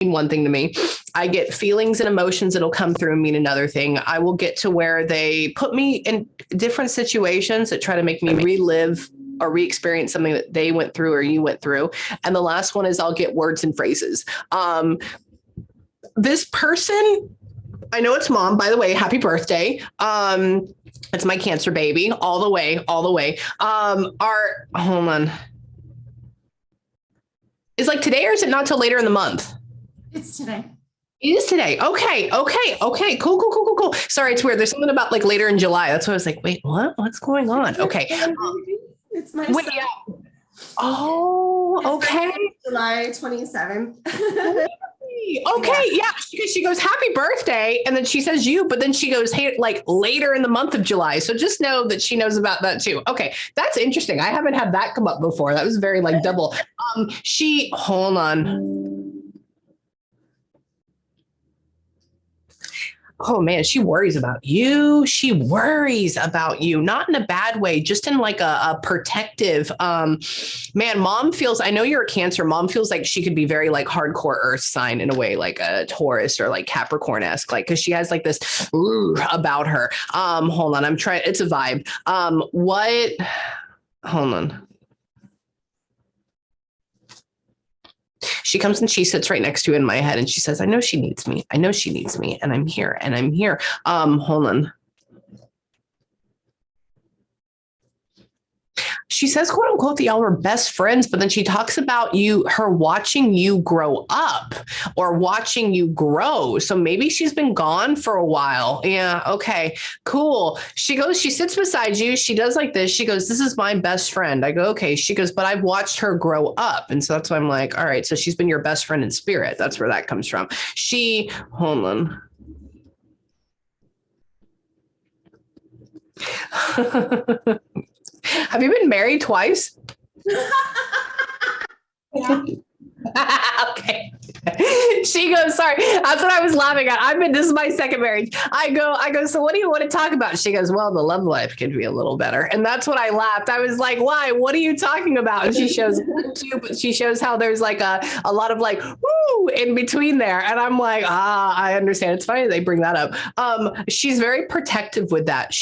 one thing to me. I get feelings and emotions that'll come through and mean another thing. I will get to where they put me in different situations that try to make me relive or re-experience something that they went through or you went through. And the last one is I'll get words and phrases. This person, I know it's mom, by the way, happy birthday. It's my Cancer baby, all the way. Hold on. Is like today or is it not till later in the month? It's today. It is today. Okay. Cool. Sorry, it's weird. There's something about like later in July. That's why I was like, wait, what? What's going on? Okay. It's my son. Yeah. Oh, okay. July 27th. Okay, yeah. She goes, happy birthday. And then she says you, but then she goes, hey, like later in the month of July. So just know that she knows about that too. Okay, that's interesting. I haven't had that come up before. That was very like double. Hold on. Oh man, she worries about you. She worries about you, not in a bad way, just in like a protective, man, mom feels, I know you're a Cancer. Mom feels like she could be very like hardcore earth sign in a way, like a Taurus or like Capricorn-esque, like, cause she has like this about her. Hold on. I'm trying. It's a vibe. Hold on. She comes and she sits right next to in my head and she says, I know she needs me. And I'm here. Hold on. She says, quote unquote, that y'all were best friends, but then she talks about her watching you grow up or watching you grow. So maybe she's been gone for a while. Yeah. Okay, cool. She goes, she sits beside you. She does like this. She goes, this is my best friend. I go, okay. She goes, but I've watched her grow up. And so that's why I'm like, all right. So she's been your best friend in spirit. That's where that comes from. Hold on. Have you been married twice? Yeah. Okay. She goes, sorry, that's what I was laughing at. This is my second marriage. I go, so what do you want to talk about? She goes, well, the love life could be a little better. And that's what I laughed. I was like, why? What are you talking about? And she shows how there's like a lot of like, woo, in between there. And I'm like, I understand. It's funny they bring that up. She's very protective with that.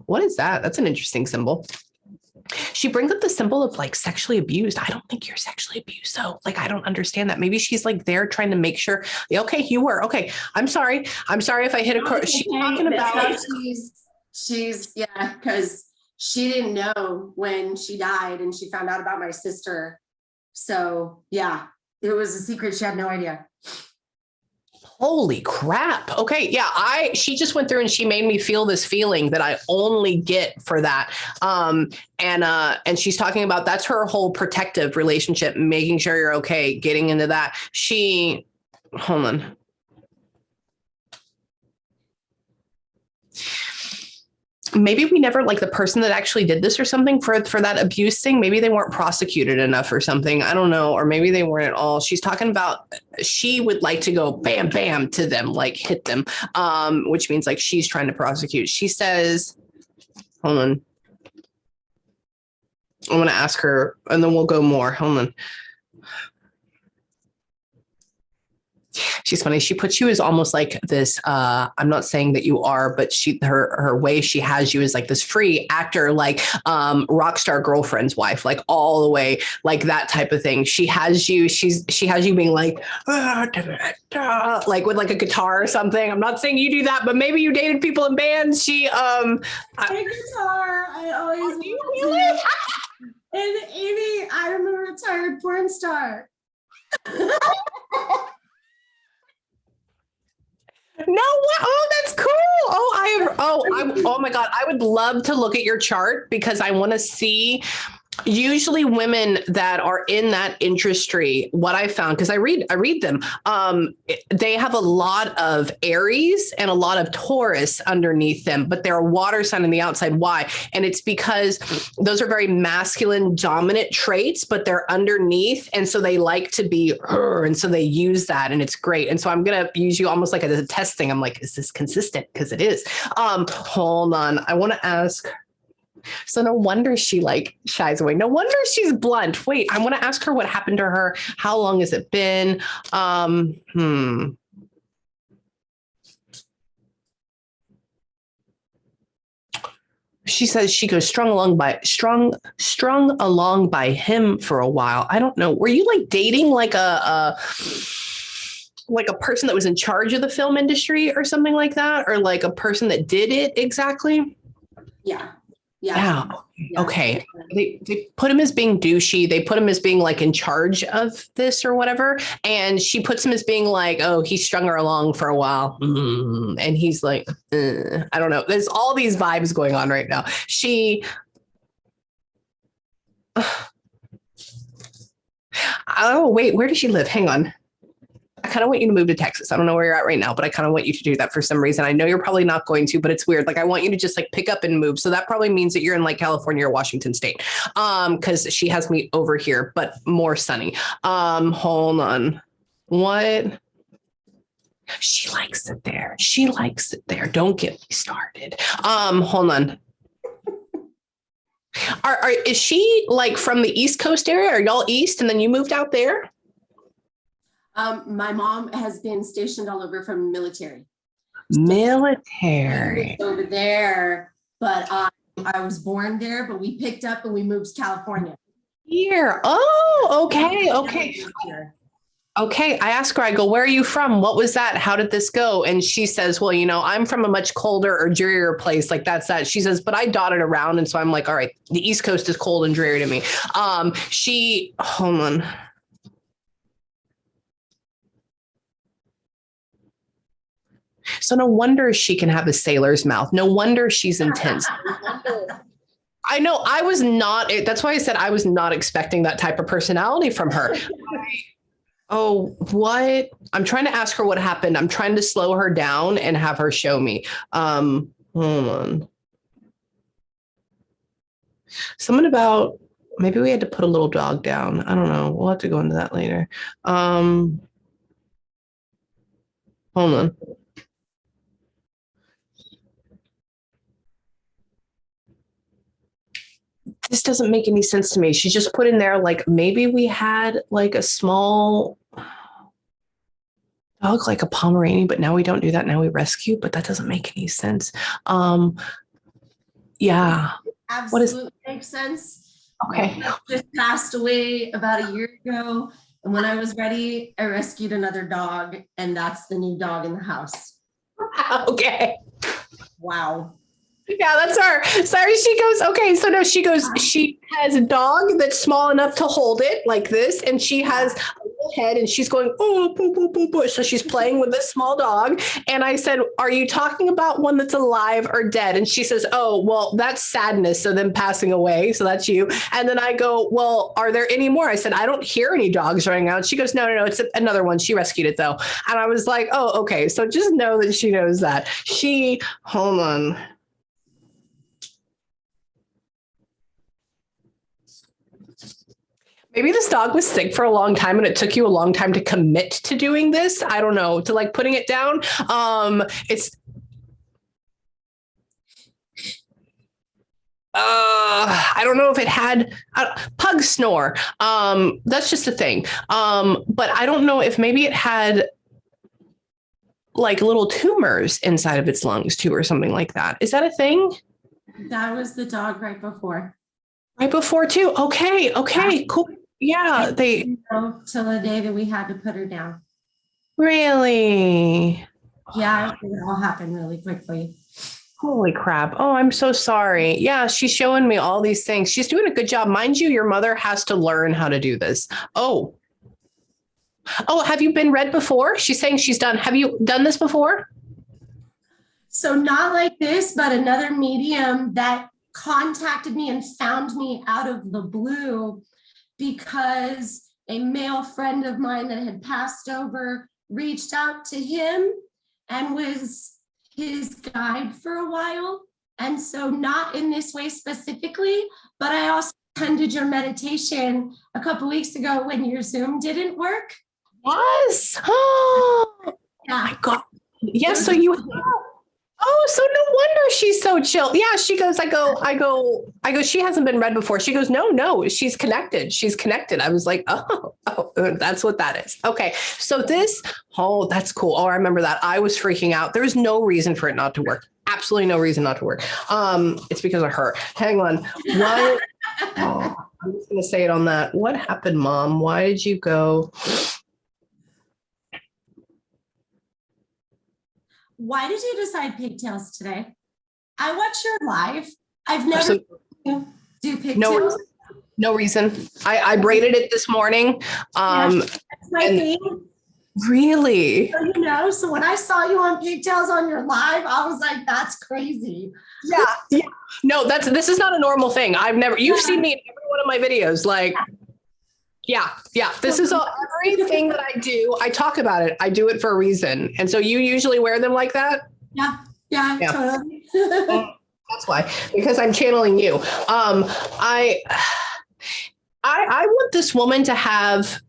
What is that? That's an interesting symbol. She brings up the symbol of like sexually abused. I don't think you're sexually abused. So like, I don't understand that. Maybe she's like there trying to make sure. Okay, you were. Okay. I'm sorry if I hit a court. She's talking about. She's yeah, because she didn't know when she died and she found out about my sister. So yeah, it was a secret. She had no idea. Holy crap. Okay. Yeah. She just went through and she made me feel this feeling that I only get for that. And she's talking about, that's her whole protective relationship, making sure you're okay, getting into that. Hold on. Maybe we never, like the person that actually did this or something for that abuse thing, maybe they weren't prosecuted enough or something. I don't know. Or maybe they weren't at all. She's talking about, she would like to go bam, bam to them, like hit them, which means like she's trying to prosecute. She says, hold on. I'm going to ask her and then we'll go more. Hold on. She's funny. She puts you as almost like this. I'm not saying that you are, but her way she has you is like this free actor, like rock star girlfriend's wife, like all the way, like that type of thing. She has you. She has you being like, like with like a guitar or something. I'm not saying you do that, but maybe you dated people in bands. Guitar. I always. And Amie, I'm a retired porn star. No, oh, that's cool. Oh my God. I would love to look at your chart because I want to see usually women that are in that industry, what I found, because I read them, they have a lot of Aries and a lot of Taurus underneath them, but they're a water sign on the outside. Why? And it's because those are very masculine dominant traits, but they're underneath. And so they like to be her. And so they use that and it's great. And so I'm going to use you almost like as a test thing. I'm like, is this consistent? Because it is. Hold on. I want to ask. So no wonder she like shies away. No wonder she's blunt. Wait, I want to ask her what happened to her. How long has it been? She says she goes strung along by him for a while. I don't know. Were you like dating like a person that was in charge of the film industry or something like that, or like a person that did it exactly? Yeah. Yeah. Okay. They put him as being douchey. They put him as being like in charge of this or whatever. And she puts him as being like, oh, he strung her along for a while. And he's like, I don't know. There's all these vibes going on right now. Oh, wait, where does she live? Hang on. I kind of want you to move to Texas. I don't know where you're at right now, but I kind of want you to do that for some reason. I know you're probably not going to, but it's weird. Like I want you to just like pick up and move. So that probably means that you're in like California or Washington State. Because she has me over here, but more sunny. Hold on. What? She likes it there. She likes it there. Don't get me started. Hold on. Is she like from the East Coast area? Are y'all East and then you moved out there? My mom has been stationed all over from military. Military. Over there, but I was born there, but we picked up and we moved to California. Here. Oh, okay. Okay. Okay. I asked her, I go, where are you from? What was that? How did this go? And she says, well, I'm from a much colder or drearier place. Like that's that. She says, but I dotted around. And so I'm like, all right, the East Coast is cold and dreary to me. Hold on. So no wonder she can have a sailor's mouth. No wonder she's intense. I know I was not, that's why I said I was not expecting that type of personality from her. Oh, what? I'm trying to ask her what happened. I'm trying to slow her down and have her show me. Hold on. Something about, maybe we had to put a little dog down. I don't know. We'll have to go into that later. Hold on. This doesn't make any sense to me. She just put in there like maybe we had like a small dog, like a Pomeranian, but now we don't do that. Now we rescue, but that doesn't make any sense. Yeah. Absolutely makes sense. Okay. Just passed away about a year ago. And when I was ready, I rescued another dog, and that's the new dog in the house. Okay. Wow. Yeah, that's her. Sorry, she goes, okay. So no, she goes, she has a dog that's small enough to hold it like this. And she has a little head and she's going, oh, boo, boo, boo, boo. So she's playing with this small dog. And I said, are you talking about one that's alive or dead? And she says, oh, well, that's sadness. So then passing away. So that's you. And then I go, well, are there any more? I said, I don't hear any dogs running out. She goes, no, it's another one. She rescued it though. And I was like, oh, okay. So just know that she knows that. Hold on. Maybe this dog was sick for a long time and it took you a long time to commit to doing this. I don't know, to like putting it down. I don't know if it had pug snore. That's just a thing. But I don't know if maybe it had like little tumors inside of its lungs too, or something like that. Is that a thing? That was the dog right before. Right before too. Okay. Cool. Yeah. Till the day that we had to put her down. Really? Yeah, it all happened really quickly. Holy crap. Oh, I'm so sorry. Yeah, she's showing me all these things. She's doing a good job. Mind you, your mother has to learn how to do this. Oh, have you been read before? She's saying she's done. Have you done this before? So not like this, but another medium that contacted me and found me out of the blue because a male friend of mine that had passed over reached out to him and was his guide for a while. And so not in this way specifically, but I also attended your meditation a couple weeks ago when your Zoom didn't work. Yes. Oh, yeah. my God. Yes. So you have. Oh, so no wonder she's so chill. Yeah, she goes, I go, she hasn't been read before. She goes, no, she's connected. She's connected. I was like, oh, that's what that is. Okay. So that's cool. Oh, I remember that. I was freaking out. There's no reason for it not to work. Absolutely no reason not to work. It's because of her. Hang on. What? Oh, I'm just going to say it on that. What happened, Mom? Why did you go? Why did you decide pigtails today? I watched your live. I've never seen you do pigtails. No reason. I braided it this morning. That's my thing. Really? So when I saw you on pigtails on your live, I was like, that's crazy. Yeah. No, this is not a normal thing. You've seen me in every one of my videos. Like, yeah. This is everything that I do. I talk about it. I do it for a reason. And so you usually wear them like that? Yeah. Totally. That's why, because I'm channeling you. I want this woman to have,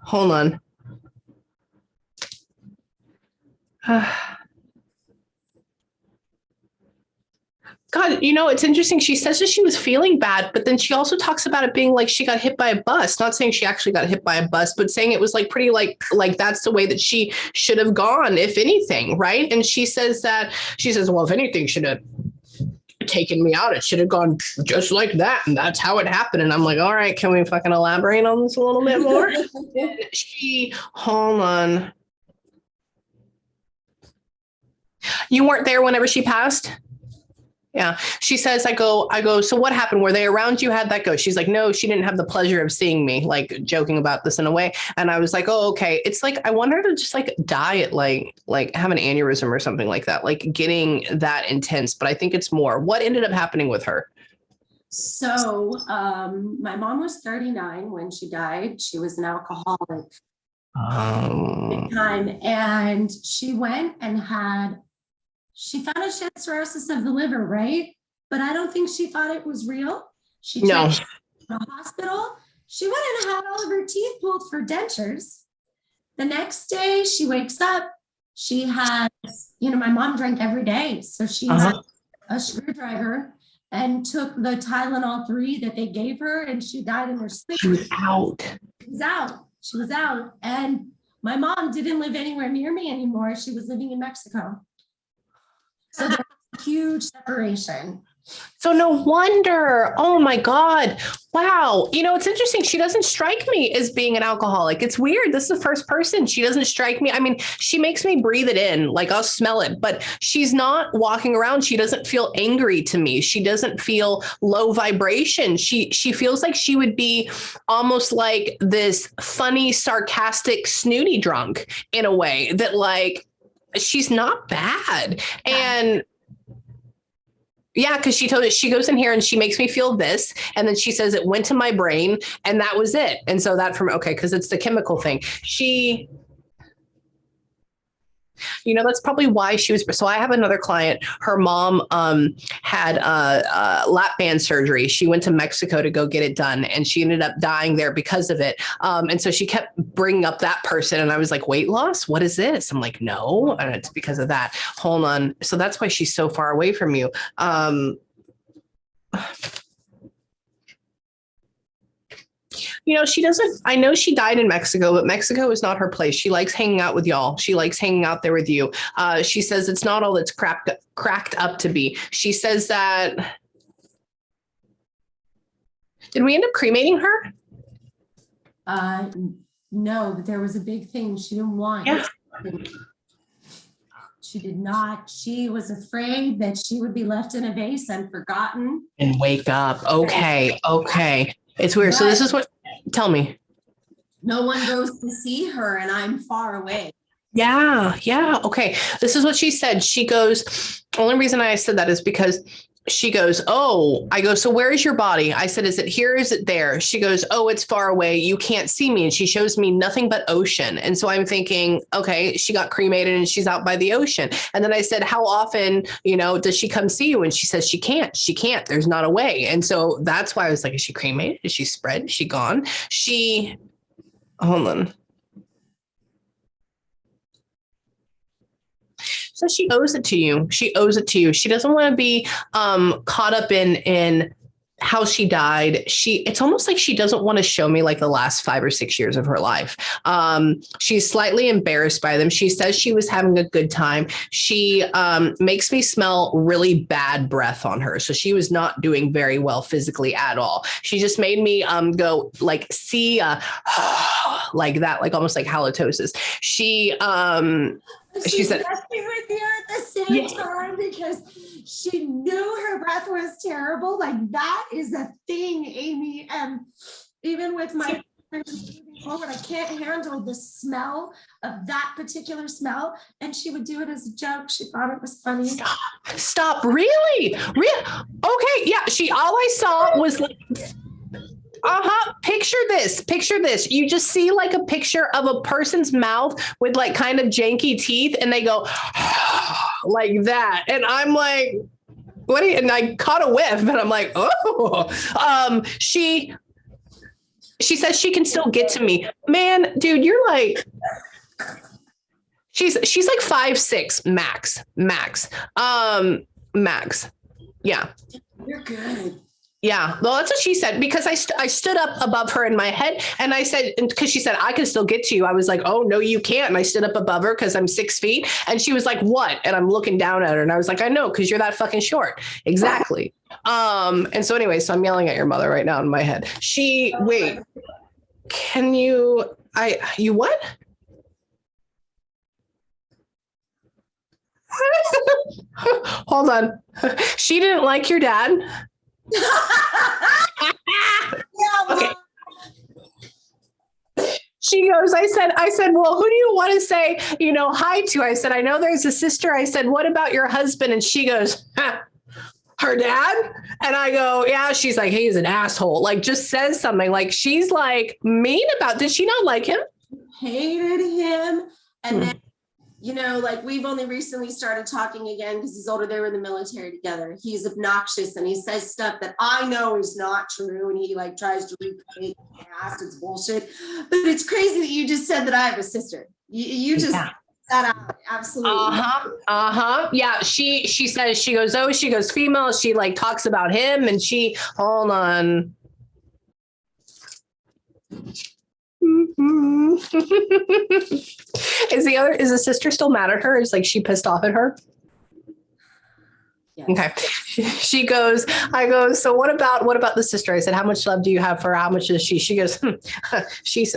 hold on. God, it's interesting. She says that she was feeling bad, but then she also talks about it being like she got hit by a bus. Not saying she actually got hit by a bus, but saying it was like pretty like that's the way that she should have gone, if anything, right? And she says, well, if anything should have taken me out, it should have gone just like that, and that's how it happened. And I'm like, all right, can we fucking elaborate on this a little bit more? Hold on. You weren't there whenever she passed? Yeah. She says, I go, so what happened? Were they around you? How'd that go? She's like, no, she didn't have the pleasure of seeing me, like joking about this in a way. And I was like, oh, okay. It's like, I want her to just like die at like have an aneurysm or something like that, like getting that intense. But I think it's more. What ended up happening with her? So my mom was 39 when she died. She was an alcoholic at the time. And she went and she found she had cirrhosis of the liver, right? But I don't think she thought it was real. She checked in the hospital. She went and had all of her teeth pulled for dentures. The next day she wakes up. She has, my mom drank every day. So she had a screwdriver and took the Tylenol 3 that they gave her, and she died in her sleep. She was out. She was out. And my mom didn't live anywhere near me anymore. She was living in Mexico. So there's a huge separation. So no wonder. Oh my God. Wow. It's interesting. She doesn't strike me as being an alcoholic. It's weird. This is the first person. She doesn't strike me. I mean, she makes me breathe it in, like I'll smell it, but she's not walking around. She doesn't feel angry to me. She doesn't feel low vibration. She feels like she would be almost like this funny, sarcastic, snooty drunk in a way that like, she's not bad. And yeah, because she told us, she goes in here and she makes me feel this. And then she says it went to my brain and that was it. And so that because it's the chemical thing. That's probably why she was. So I have another client. Her mom had lap band surgery. She went to Mexico to go get it done, and she ended up dying there because of it. And so she kept bringing up that person, and I was like, "Weight loss? What is this?" I'm like, "No, and it's because of that." Hold on. So that's why she's so far away from you. She doesn't, I know she died in Mexico, but Mexico is not her place. She likes hanging out with y'all. She likes hanging out there with you. She says it's not all that's cracked up to be. She says that, did we end up cremating her? No, but there was a big thing she didn't want. Yeah. She did not. She was afraid that she would be left in a vase and forgotten. And wake up. Okay. It's weird. So this is what, tell me. No one goes to see her and I'm far away. Yeah. Okay. This is what she said. She goes, only reason I said that is because she goes, oh, I go, so where is your body? I said, is it here? Is it there? She goes, oh, it's far away. You can't see me. And she shows me nothing but ocean. And so I'm thinking, okay, she got cremated and she's out by the ocean. And then I said, how often, does she come see you? And she says, she can't, there's not a way. And so that's why I was like, is she cremated? Is she spread? Is she gone? Hold on. So she owes it to you. She owes it to you. She doesn't want to be caught up in how she died. It's almost like she doesn't want to show me like the last 5 or 6 years of her life. She's slightly embarrassed by them. She says she was having a good time. She makes me smell really bad breath on her. So she was not doing very well physically at all. She just made me go like see like that, like almost like halitosis. She said messing with you at the same time because she knew her breath was terrible. Like that is a thing, Amie. And even with my forward, I can't handle the smell of that particular smell. And she would do it as a joke. She thought it was funny. Stop. Really? Okay. Yeah. All I saw was like, Picture this. You just see like a picture of a person's mouth with like kind of janky teeth and they go like that. And I'm like, and I caught a whiff and I'm like, oh, she says she can still get to me, man, dude, you're like, she's like 5'6" max. Yeah. You're good. Yeah, well, that's what she said, because I stood up above her in my head and I said, because she said, I can still get to you. I was like, oh, no, you can't. And I stood up above her because I'm 6 feet. And she was like, what? And I'm looking down at her and I was like, I know, because you're that fucking short. Exactly. And so anyway, so I'm yelling at your mother right now in my head. Wait, can you what? Hold on. She didn't like your dad? Okay. She goes, I said, well, who do you want to say, hi to? I said, I know there's a sister. I said, what about your husband? And she goes, her dad? And I go, yeah. She's like, he's an asshole. Like, just says something like, she's like mean about, did she not like him? Hated him. And then like we've only recently started talking again because he's older. They were in the military together. He's obnoxious and he says stuff that I know is not true. And he like tries to recreate the past. It's bullshit. But it's crazy that you just said that I have a sister. You just that out. Absolutely. Yeah. She says, she goes female. She like talks about him and hold on. Is the sister still mad at her? Is like she pissed off at her? Yes. Okay. She goes, I go, so what about the sister? I said, how much love do you have for her? How much is she? She goes, she's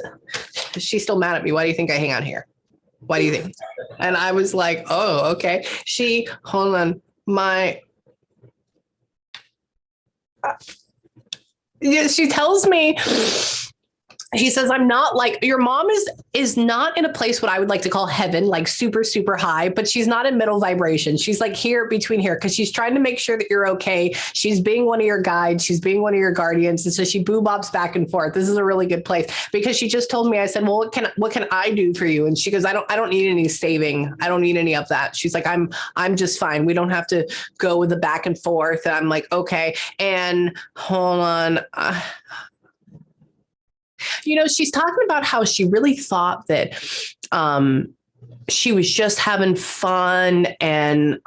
still mad at me. Why do you think I hang out here? Why do you think? And I was like, oh, okay. Hold on. She tells me, she says, I'm not like, your mom is not in a place what I would like to call heaven, like super, super high, but she's not in middle vibration. She's like here between here because she's trying to make sure that you're okay. She's being one of your guides. She's being one of your guardians. And so she boo-bobs back and forth. This is a really good place because she just told me, I said, well, what can I do for you? And she goes, I don't need any saving. I don't need any of that. She's like, I'm just fine. We don't have to go with the back and forth. And I'm like, okay. And hold on. She's talking about how she really thought that she was just having fun and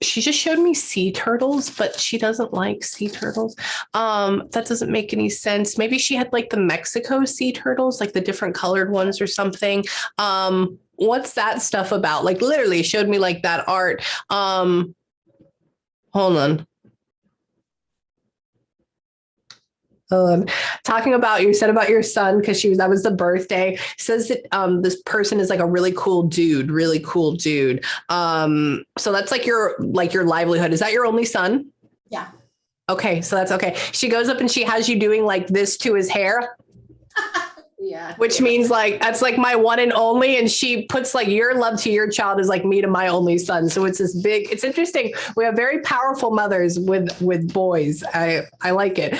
she just showed me sea turtles, but she doesn't like sea turtles. That doesn't make any sense. Maybe she had like the Mexico sea turtles, like the different colored ones or something. What's that stuff about? Like literally showed me like that art. Hold on. Talking about, you said about your son, because that was the birthday, says that this person is like a really cool dude. So that's like your livelihood. Is that your only son? Yeah. Okay, so that's okay. She goes up and she has you doing like this to his hair. Yeah. Which means like, that's like my one and only. And she puts like your love to your child is like me to my only son. So it's this big, it's interesting. We have very powerful mothers with boys. I like it.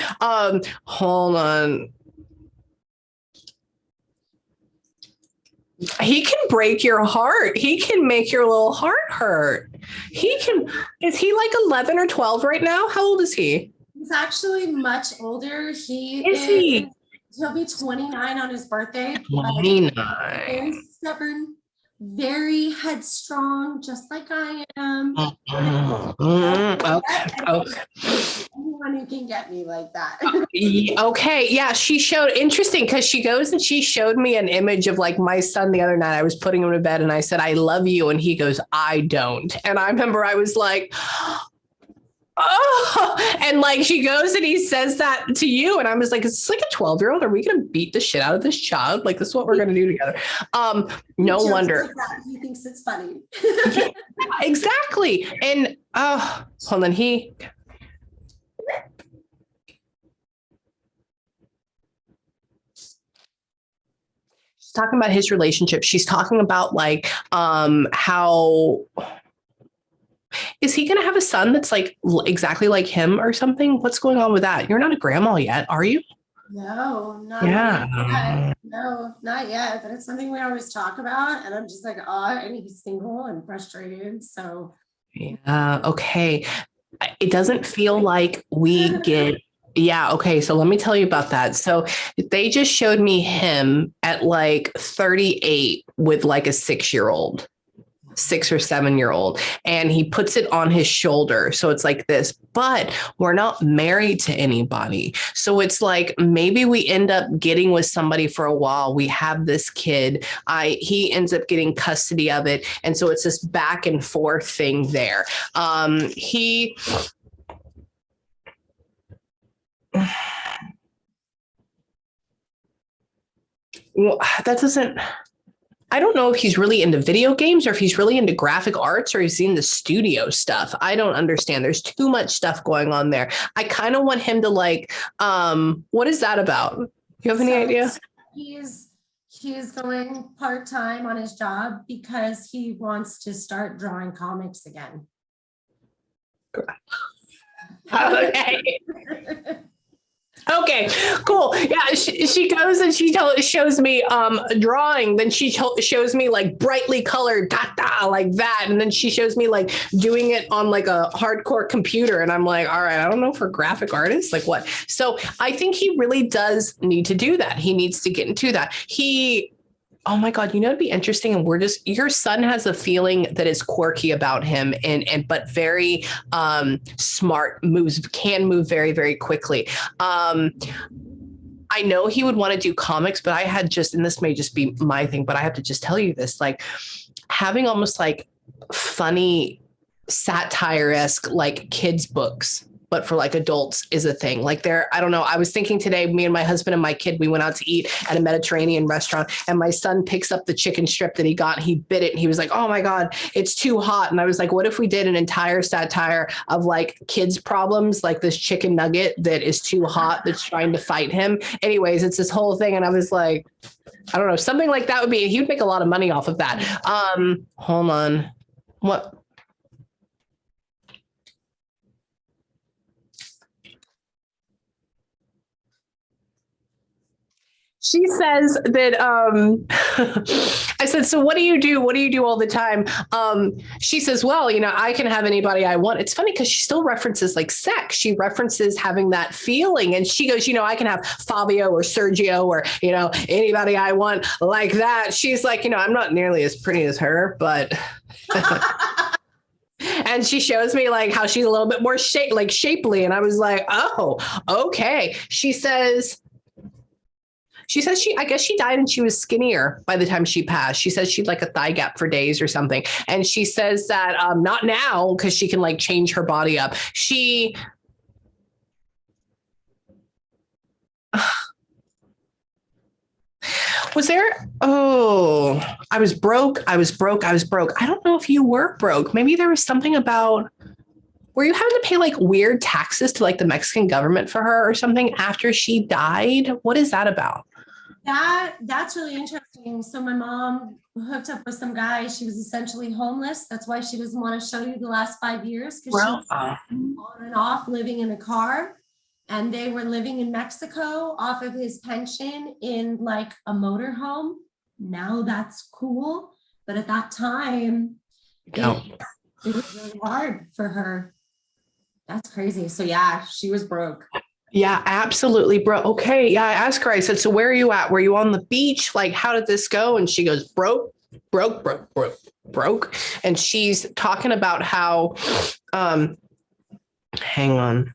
Hold on. He can break your heart. He can make your little heart hurt. Is he like 11 or 12 right now? How old is he? He's actually much older. He'll be 29 on his birthday. 29. Very stubborn. very headstrong, just like I am. Anyone who can get me like that. Okay. Yeah. She showed interesting because she goes and she showed me an image of like my son the other night. I was putting him to bed and I said, I love you. And he goes, I don't. And I remember I was like, oh, and like she goes and he says that to you. And I was like, it's like a 12-year-old. Are we going to beat the shit out of this child? Like, this is what we're going to do together. No wonder. He thinks it's funny. Yeah, exactly. And hold on. She's talking about his relationship. She's talking about like how is he going to have a son that's like exactly like him or something? What's going on with that? You're not a grandma yet, are you? No, not Yeah. yet. No, not yet. But it's something we always talk about. And I'm just like, oh, and he's single and frustrated. So yeah. Okay. It doesn't feel like we get. Yeah. Okay. So let me tell you about that. So they just showed me him at like 38 with like a 6-year-old. 6 or 7-year-old, and he puts it on his shoulder. So it's like this, but we're not married to anybody. So it's like, maybe we end up getting with somebody for a while. We have this kid. He ends up getting custody of it. And so it's this back and forth thing there. Well, that doesn't, I don't know if he's really into video games or if he's really into graphic arts or he's into studio stuff. I don't understand. There's too much stuff going on there. I kind of want him to like, what is that about? You have any idea? He's going part-time on his job because he wants to start drawing comics again. Okay. Okay, cool. Yeah, she goes and she shows me a drawing. Then she shows me like brightly colored like that, and then she shows me like doing it on like a hardcore computer. And I'm like, all right, I don't know, for graphic artists, like what? So I think he really does need to do that. He needs to get into that. Oh my God, it'd be interesting. And your son has a feeling that is quirky about him but very smart, can move very, very quickly. I know he would want to do comics, but and this may just be my thing, but I have to just tell you this, like having almost like funny satire-esque like kids books, but for like adults is a thing. Like I don't know. I was thinking today, me and my husband and my kid, we went out to eat at a Mediterranean restaurant and my son picks up the chicken strip that he got and he bit it. And he was like, oh my God, it's too hot. And I was like, what if we did an entire satire of like kids' problems, like this chicken nugget that is too hot, that's trying to fight him. Anyways, it's this whole thing. And I was like, I don't know, something like that he would make a lot of money off of that. Hold on. What? She says that I said, so what do you do? What do you do all the time? She says, well, I can have anybody I want. It's funny because she still references like sex. She references having that feeling. And she goes, I can have Fabio or Sergio or, anybody I want like that. She's like, I'm not nearly as pretty as her, but and she shows me like how she's a little bit more shapely. And I was like, oh, okay. She says I guess she died and she was skinnier by the time she passed. She says she'd like a thigh gap for days or something. And she says that not now because she can like change her body up. Was there? Oh, I was broke. I don't know if you were broke. Maybe there was something about, were you having to pay like weird taxes to like the Mexican government for her or something after she died? What is that about? That's really interesting. So my mom hooked up with some guy. She was essentially homeless. That's why she doesn't want to show you the last 5 years, because she was on and off living in a car. And they were living in Mexico off of his pension in like a motorhome. Now that's cool. But at that time, it was really hard for her. That's crazy. So yeah, she was broke. Yeah, absolutely, bro. Okay. Yeah. I asked her, I said, so where are you at? Were you on the beach? Like, how did this go? And she goes, broke broke. And she's talking about how, hang on.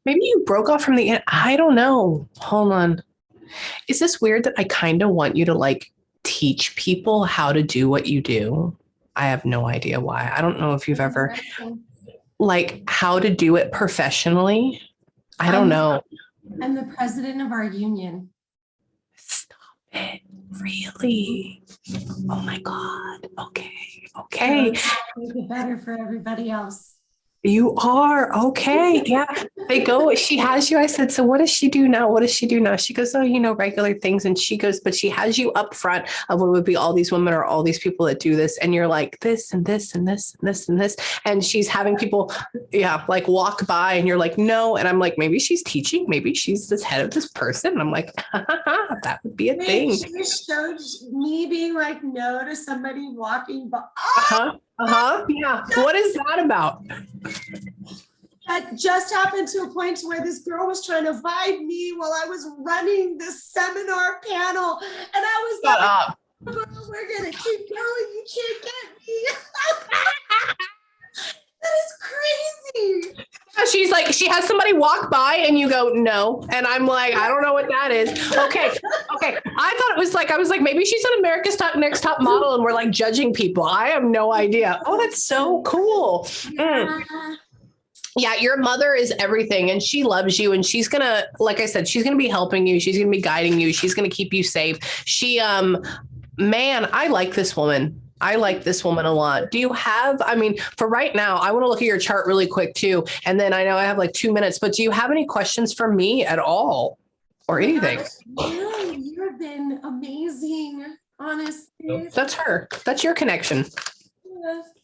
Maybe you broke off from the, I don't know. Hold on. Is this weird that I kind of want you to like teach people how to do what you do? I have no idea why. I don't know if you've ever like how to do it professionally. I don't know. I'm the president of our union. Stop it. Really? Oh my God. Okay. Make it better for everybody else. You are okay. Yeah. They go, she has you. I said, so what does she do now? What does she do now? She goes, oh, regular things. And she goes, but she has you up front of what would be all these women or all these people that do this. And you're like this and this and this and this and this. And she's having people, like walk by and you're like, no. And I'm like, maybe she's teaching. Maybe she's this head of this person. And I'm like, that would be a thing. She showed me being like, no to somebody walking by. Yeah. What is that about? That just happened to a point where this girl was trying to vibe me while I was running this seminar panel. And I was like, girl, we're going to keep going. You can't get me. That is crazy. She's like, she has somebody walk by and you go, no. And I'm like, I don't know what that is. Okay. I thought it was like, I was like, maybe she's an America's Next Top Model and we're like judging people. I have no idea. Oh, that's so cool. Yeah, your mother is everything and she loves you and she's going to, like I said, she's going to be helping you. She's going to be guiding you. She's going to keep you safe. She, man, I like this woman. I like this woman a lot. Do you have, for right now, I want to look at your chart really quick too. And then I know I have like 2 minutes, but do you have any questions for me at all or anything? Yeah, you've been amazing, honestly. That's her. That's your connection.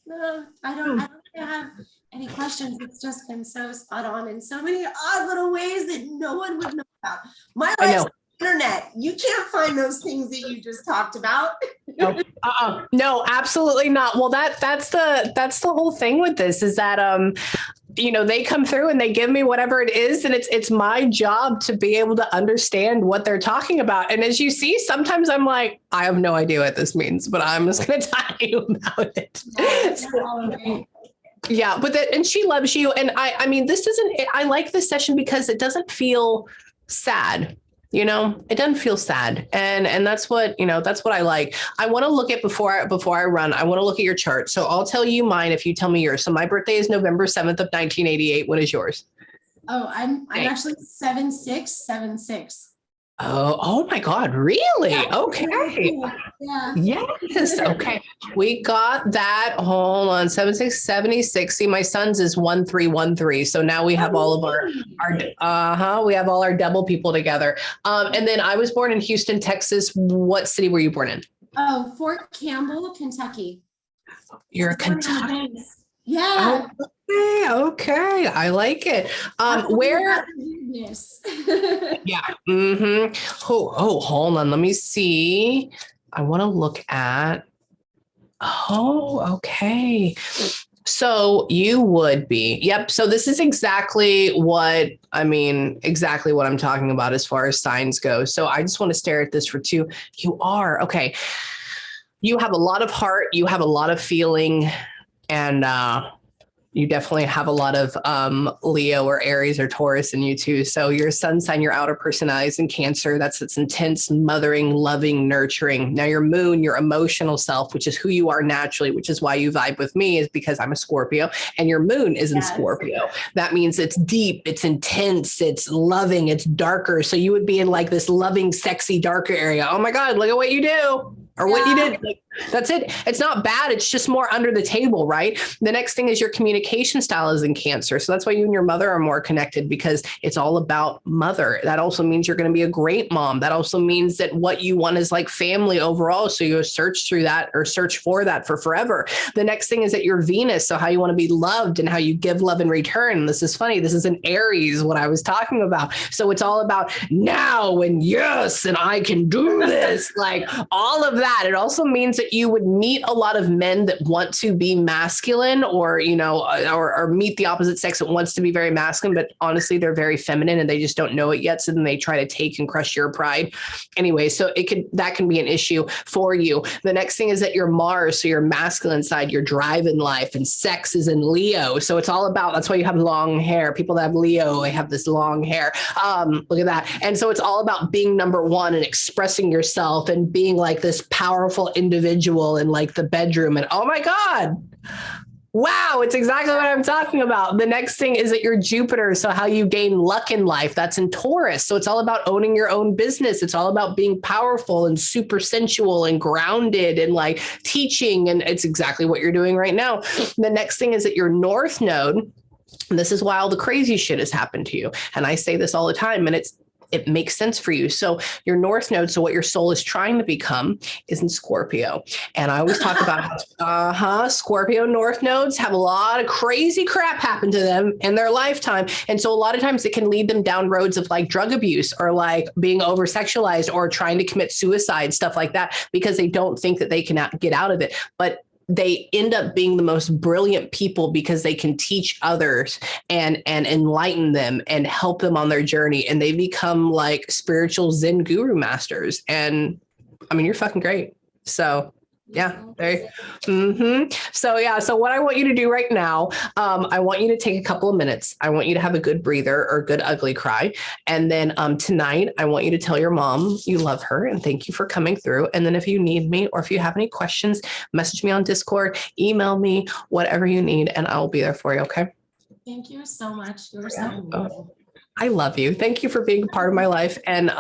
No, I don't have any questions. It's just been so spot on in so many odd little ways that no one would know about. My life's internet. You can't find those things that you just talked about. No, absolutely not. Well, that's the whole thing with this is that, they come through and they give me whatever it is. And it's my job to be able to understand what they're talking about. And as you see, sometimes I'm like, I have no idea what this means, but I'm just going to tell you about it. Yeah, but and she loves you. And I like this session because it doesn't feel sad. It doesn't feel sad. And that's what I like. I want to look at before I run, I want to look at your chart. So I'll tell you mine if you tell me yours. So my birthday is November 7th of 1988. What is yours? Oh, I'm actually 7676. Oh my God. Really? Yeah. Okay. Yeah. Yes. Okay. We got that. Hold on. 7676. See, my son's is 1313. So now we have all of we have all our double people together. And then I was born in Houston, Texas. What city were you born in? Oh, Fort Campbell, Kentucky. You're a Kentucky. Yeah. Okay. I like it. Where? Yeah. Mm-hmm. Oh, hold on. Let me see. I want to look at. Oh, okay. So you would be. Yep. So this is exactly what I'm talking about as far as signs go. So I just want to stare at this for two. You are. Okay. You have a lot of heart. You have a lot of feeling. And you definitely have a lot of Leo or Aries or Taurus in you too. So your sun sign, your outer person eyes in Cancer. It's intense, mothering, loving, nurturing. Now your moon, your emotional self, which is who you are naturally, which is why you vibe with me, is because I'm a Scorpio and your moon is in Scorpio. That means it's deep, it's intense, it's loving, it's darker. So you would be in like this loving, sexy, darker area. Oh my God, look at what you do. Or what you did. Like, that's it. It's not bad. It's just more under the table, right? The next thing is your communication style is in Cancer. So that's why you and your mother are more connected because it's all about mother. That also means you're going to be a great mom. That also means that what you want is like family overall. So you search through that or search for that for forever. The next thing is that your Venus. So how you want to be loved and how you give love in return. This is funny. This is an Aries, what I was talking about. So it's all about now and yes, and I can do this. Like all of that. It also means that that you would meet a lot of men that want to be masculine, or, or meet the opposite sex that wants to be very masculine, but honestly, they're very feminine and they just don't know it yet. So then they try to take and crush your pride. Anyway, so that can be an issue for you. The next thing is that your Mars, so your masculine side, your drive in life, and sex is in Leo. So it's all about, that's why you have long hair. People that have Leo, they have this long hair. Look at that. And so it's all about being number one and expressing yourself and being like this powerful individual in like the bedroom. And oh my God, wow, it's exactly what I'm talking about. The next thing is that you're Jupiter. So how you gain luck in life, that's in Taurus. So it's all about owning your own business. It's all about being powerful and super sensual and grounded and like teaching. And it's exactly what you're doing right now. The next thing is that your North Node. And this is why all the crazy shit has happened to you. And I say this all the time, and it makes sense for you. So your North Node, so what your soul is trying to become, is in Scorpio. And I always talk about how Scorpio North Nodes have a lot of crazy crap happen to them in their lifetime. And so a lot of times it can lead them down roads of like drug abuse or like being over sexualized or trying to commit suicide, stuff like that, because they don't think that they can get out of it. But they end up being the most brilliant people because they can teach others and enlighten them and help them on their journey. And they become like spiritual Zen guru masters. And I mean, you're fucking great. So yeah. So what I want you to do right now, I want you to take a couple of minutes. I want you to have a good breather or good ugly cry. And then tonight, I want you to tell your mom you love her and thank you for coming through. And then if you need me or if you have any questions, message me on Discord, email me, whatever you need, and I will be there for you. Okay. Thank you so much. You're so amazing. I love you. Thank you for being a part of my life. And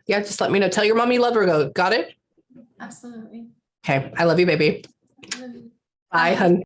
just let me know. Tell your mom you love her. Got it? Absolutely. Okay. I love you, baby. Bye, hun.